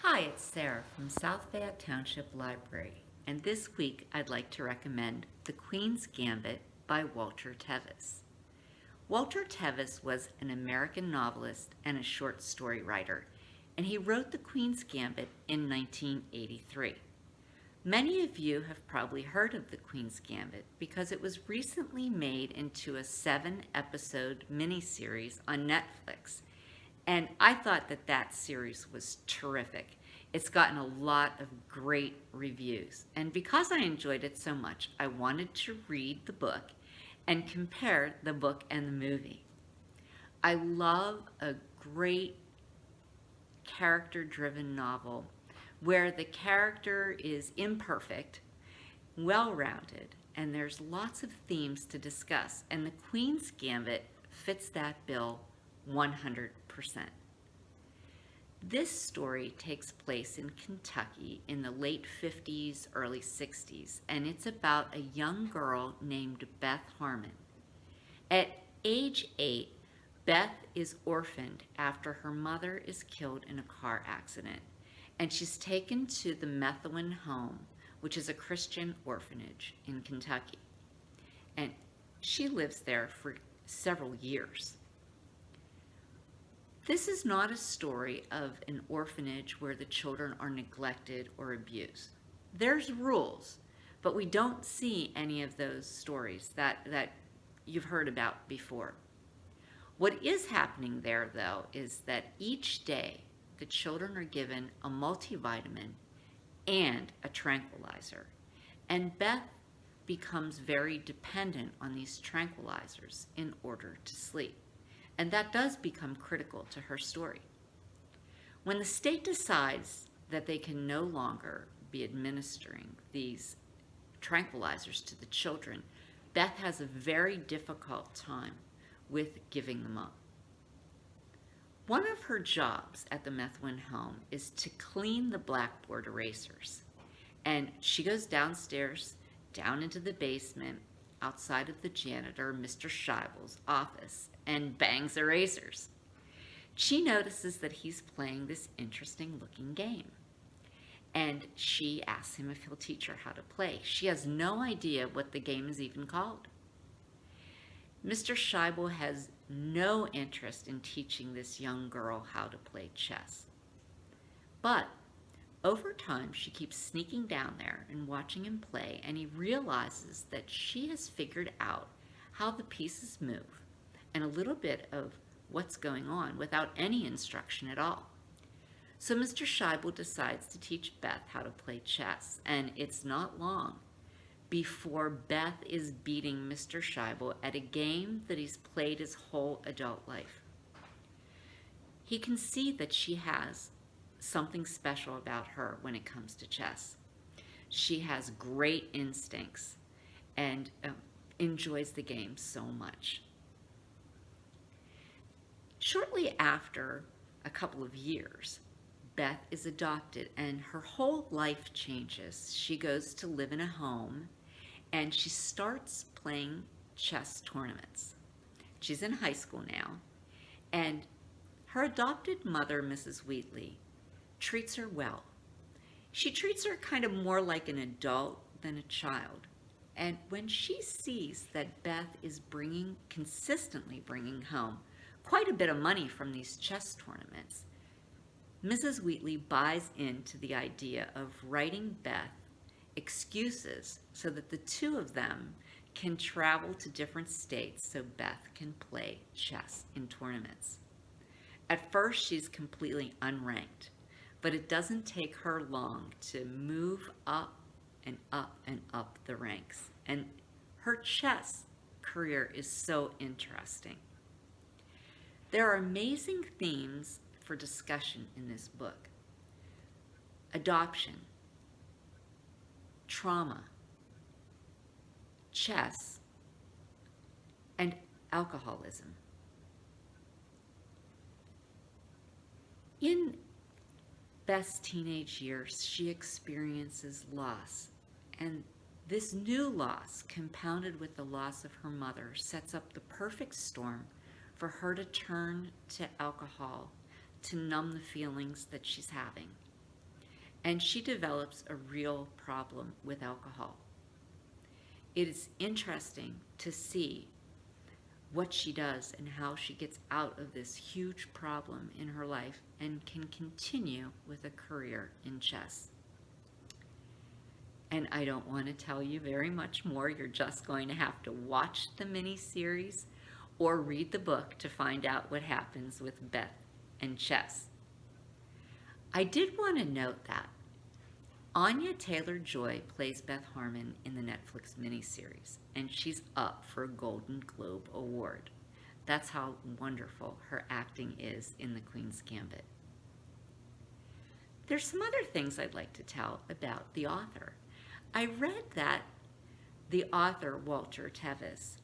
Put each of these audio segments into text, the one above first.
Hi, it's Sarah from South Fayette Township Library, and this week I'd like to recommend The Queen's Gambit by Walter Tevis. Walter Tevis was an American novelist and a short story writer, and he wrote The Queen's Gambit in 1983. Many of you have probably heard of The Queen's Gambit because it was recently made into a 7-episode miniseries on Netflix. And I thought that series was terrific. It's gotten a lot of great reviews. And because I enjoyed it so much, I wanted to read the book and compare the book and the movie. I love a great character-driven novel where the character is imperfect, well-rounded, and there's lots of themes to discuss. And The Queen's Gambit fits that bill 100%. This story takes place in Kentucky in the late 50s, early 60s, and it's about a young girl named Beth Harmon. At age 8, Beth is orphaned after her mother is killed in a car accident, and she's taken to the Methuen Home, which is a Christian orphanage in Kentucky. And she lives there for several years. This is not a story of an orphanage where the children are neglected or abused. There's rules, but we don't see any of those stories that you've heard about before. What is happening there, though, is that each day the children are given a multivitamin and a tranquilizer, and Beth becomes very dependent on these tranquilizers in order to sleep. And that does become critical to her story. When the state decides that they can no longer be administering these tranquilizers to the children, Beth has a very difficult time with giving them up. One of her jobs at the Methuen home is to clean the blackboard erasers. And she goes downstairs, down into the basement, outside of the janitor, Mr. Scheibel's office, and bangs erasers. She notices that he's playing this interesting looking game, and she asks him if he'll teach her how to play. She has no idea what the game is even called. Mr. Scheibel has no interest in teaching this young girl how to play chess. But over time, she keeps sneaking down there and watching him play, and he realizes that she has figured out how the pieces move and a little bit of what's going on without any instruction at all. So Mr. Scheibel decides to teach Beth how to play chess, and it's not long before Beth is beating Mr. Scheibel at a game that he's played his whole adult life. He can see that she has something special about her when it comes to chess. She has great instincts and enjoys the game so much. Shortly after a couple of years, Beth is adopted and her whole life changes. She goes to live in a home and she starts playing chess tournaments. She's in high school now, and her adopted mother, Mrs. Wheatley, treats her well. She treats her kind of more like an adult than a child. And when she sees that Beth is consistently bringing home quite a bit of money from these chess tournaments, Mrs. Wheatley buys into the idea of writing Beth excuses so that the two of them can travel to different states so Beth can play chess in tournaments. At first, she's completely unranked, but it doesn't take her long to move up and up and up the ranks. And her chess career is so interesting. There are amazing themes for discussion in this book: adoption, trauma, chess, and alcoholism. In Beth's teenage years, she experiences loss, and this new loss, compounded with the loss of her mother, sets up the perfect storm for her to turn to alcohol to numb the feelings that she's having. and she develops a real problem with alcohol. It is interesting to see what she does and how she gets out of this huge problem in her life and can continue with a career in chess. And I don't want to tell you very much more. You're just going to have to watch the mini-series or read the book to find out what happens with Beth and chess. I did want to note that Anya Taylor-Joy plays Beth Harmon in the Netflix miniseries, and she's up for a Golden Globe Award. That's how wonderful her acting is in The Queen's Gambit. There's some other things I'd like to tell about the author. I read that the author, Walter Tevis,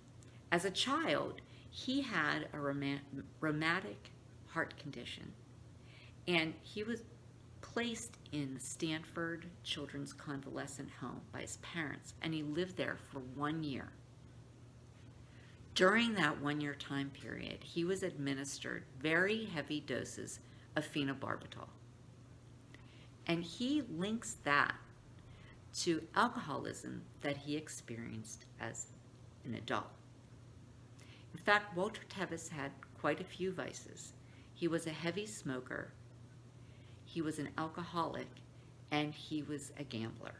as a child, he had a rheumatic heart condition, and he was placed in the Stanford Children's Convalescent Home by his parents, and he lived there for 1 year. During that 1-year time period, he was administered very heavy doses of phenobarbital. And he links that to alcoholism that he experienced as an adult. In fact, Walter Tevis had quite a few vices. He was a heavy smoker, he was an alcoholic, and he was a gambler.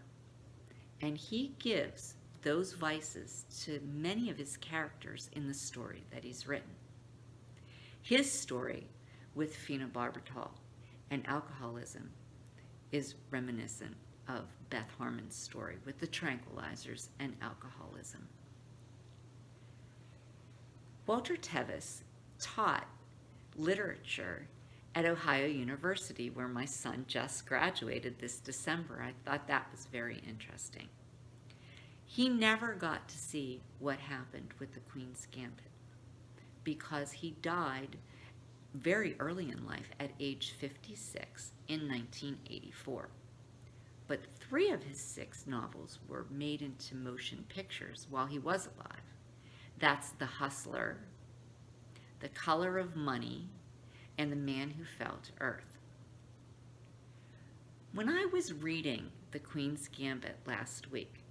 And he gives those vices to many of his characters in the story that he's written. His story with phenobarbital and alcoholism is reminiscent of Beth Harmon's story with the tranquilizers and alcoholism. Walter Tevis taught literature at Ohio University, where my son just graduated this December. I thought that was very interesting. He never got to see what happened with the Queen's Gambit because he died very early in life at age 56 in 1984. But 3 of his 6 novels were made into motion pictures while he was alive. That's The Hustler, The Color of Money, and The Man Who Fell to Earth. When I was reading The Queen's Gambit last week,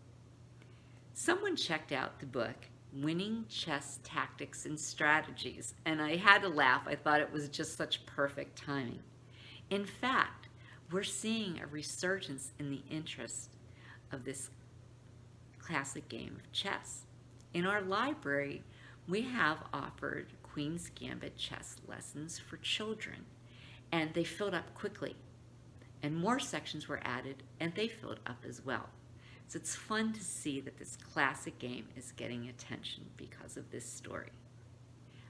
someone checked out the book, Winning Chess Tactics and Strategies, and I had to laugh. I thought it was just such perfect timing. In fact, we're seeing a resurgence in the interest of this classic game of chess. In our library, we have offered Queen's Gambit chess lessons for children, and they filled up quickly. And more sections were added, and they filled up as well. So it's fun to see that this classic game is getting attention because of this story.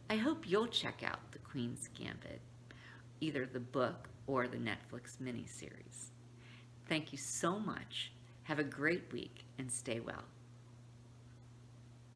I hope you'll check out The Queen's Gambit, either the book or the Netflix miniseries. Thank you so much. Have a great week and stay well.